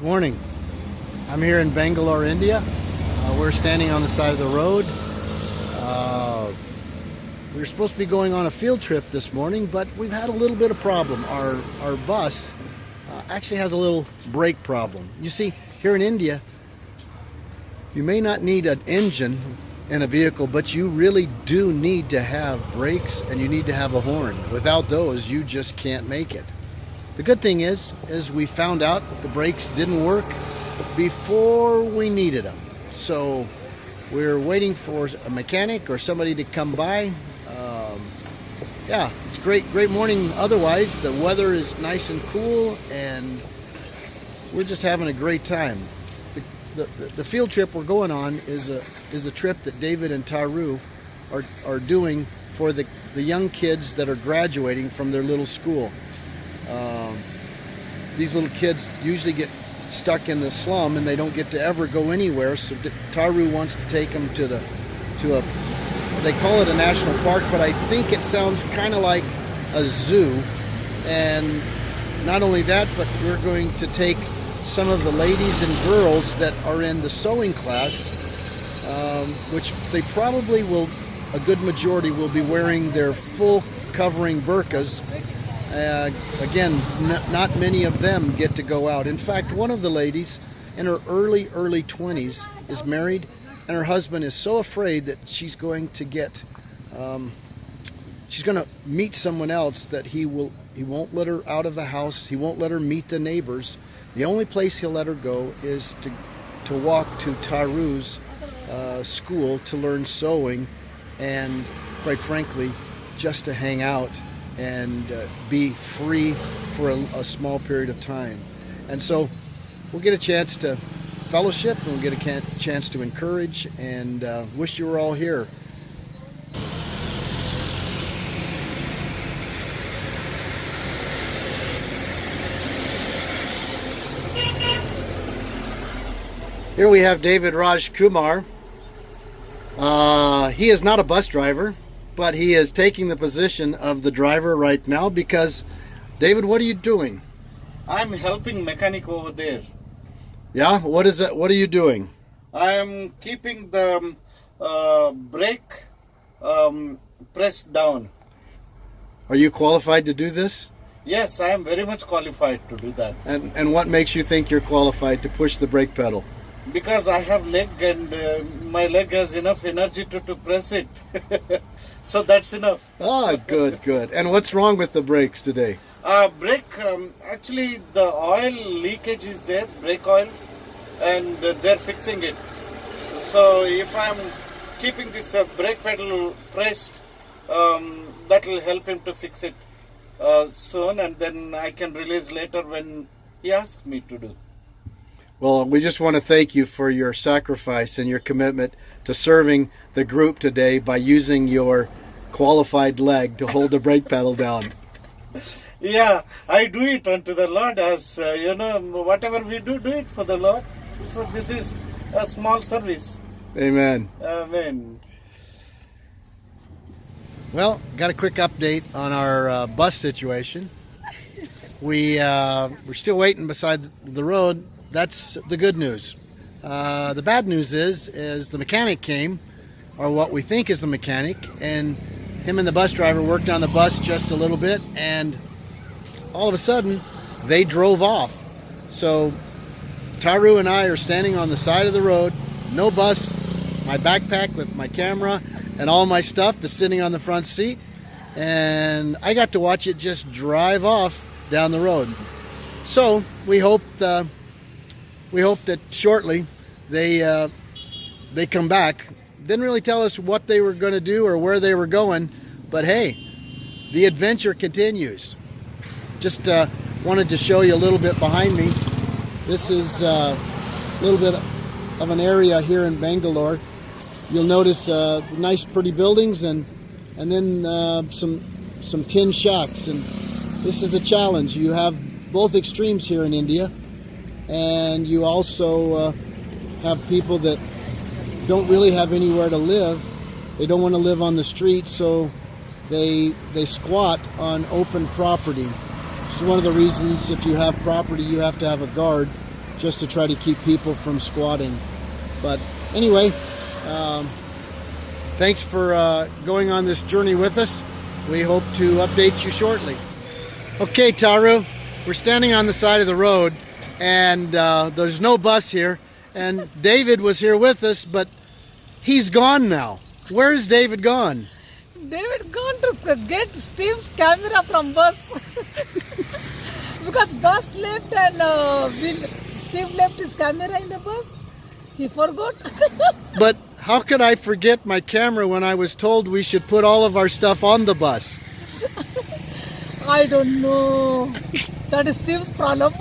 Good morning. I'm here in Bangalore, India. We're standing on the side of the road. We were supposed to be going on a field trip this morning, but we've had a little bit of problem. Our bus actually has a little brake problem. You see, here in India, you may not need an engine in a vehicle, but you really do need to have brakes and you need to have a horn. Without those, you just can't make it. The good thing is we found out the brakes didn't work before we needed them. So we're waiting for a mechanic or somebody to come by. Yeah, it's great morning otherwise. The weather is nice and cool and we're just having a great time. The field trip we're going on is a trip that David and Taru are doing for the young kids that are graduating from their little school. These little kids usually get stuck in the slum and they don't get to ever go anywhere, so Taru wants to take them to a they call it a national park, but I think it sounds kind of like a zoo. And not only that, but we're going to take some of the ladies and girls that are in the sewing class, which they probably will, a good majority will be wearing their full covering burqas. Again, not many of them get to go out. In fact, one of the ladies in her early 20s is married, and her husband is so afraid that she's going to get, she's going to meet someone else that he won't let her out of the house. He won't let her meet the neighbors. The only place he'll let her go is to walk to Taru's school to learn sewing, and quite frankly, just to hang out and be free for a small period of time. And so we'll get a chance to fellowship and we'll get a chance to encourage, and wish you were all here. Here we have David Raj Kumar. He is not a bus driver, but he is taking the position of the driver right now because, David, what are you doing? I'm helping mechanic over there. Yeah? What is that? What are you doing? I am keeping the brake pressed down. Are you qualified to do this? Yes, I am very much qualified to do that. And what makes you think you're qualified to push the brake pedal? Because I have leg and my leg has enough energy to press it. So that's enough. Ah, good. And what's wrong with the brakes today? Brake, actually the oil leakage is there, brake oil, and they're fixing it. So if I'm keeping this brake pedal pressed, that will help him to fix it soon, and then I can release later when he asks me to do. Well, we just want to thank you for your sacrifice and your commitment to serving the group today by using your qualified leg to hold the brake pedal down. Yeah, I do it unto the Lord, as whatever we do it for the Lord. So this is a small service. Amen. Amen. Well, got a quick update on our bus situation. We're still waiting beside the road. That's the good news. The bad news is the mechanic came, or what we think is the mechanic, and him and the bus driver worked on the bus just a little bit, and all of a sudden they drove off. So Taru and I are standing on the side of the road, no bus, my backpack with my camera and all my stuff is sitting on the front seat, and I got to watch it just drive off down the road. So we hope that shortly they come back. Didn't really tell us what they were going to do or where they were going, but hey, the adventure continues. Just wanted to show you a little bit behind me. This is a little bit of an area here in Bangalore. You'll notice nice pretty buildings and then some tin shacks, and this is a challenge. You have both extremes here in India, and you also have people that don't really have anywhere to live. They don't want to live on the street, so they squat on open property. This is one of the reasons if you have property you have to have a guard, just to try to keep people from squatting. But anyway, thanks for going on this journey with us. We hope to update you shortly. Okay, Taru, we're standing on the side of the road, and there's no bus here. And David was here with us, but he's gone now. Where's David gone? David gone to get Steve's camera from bus. Because bus left and Steve left his camera in the bus. He forgot. But how could I forget my camera when I was told we should put all of our stuff on the bus? I don't know. That is Steve's problem.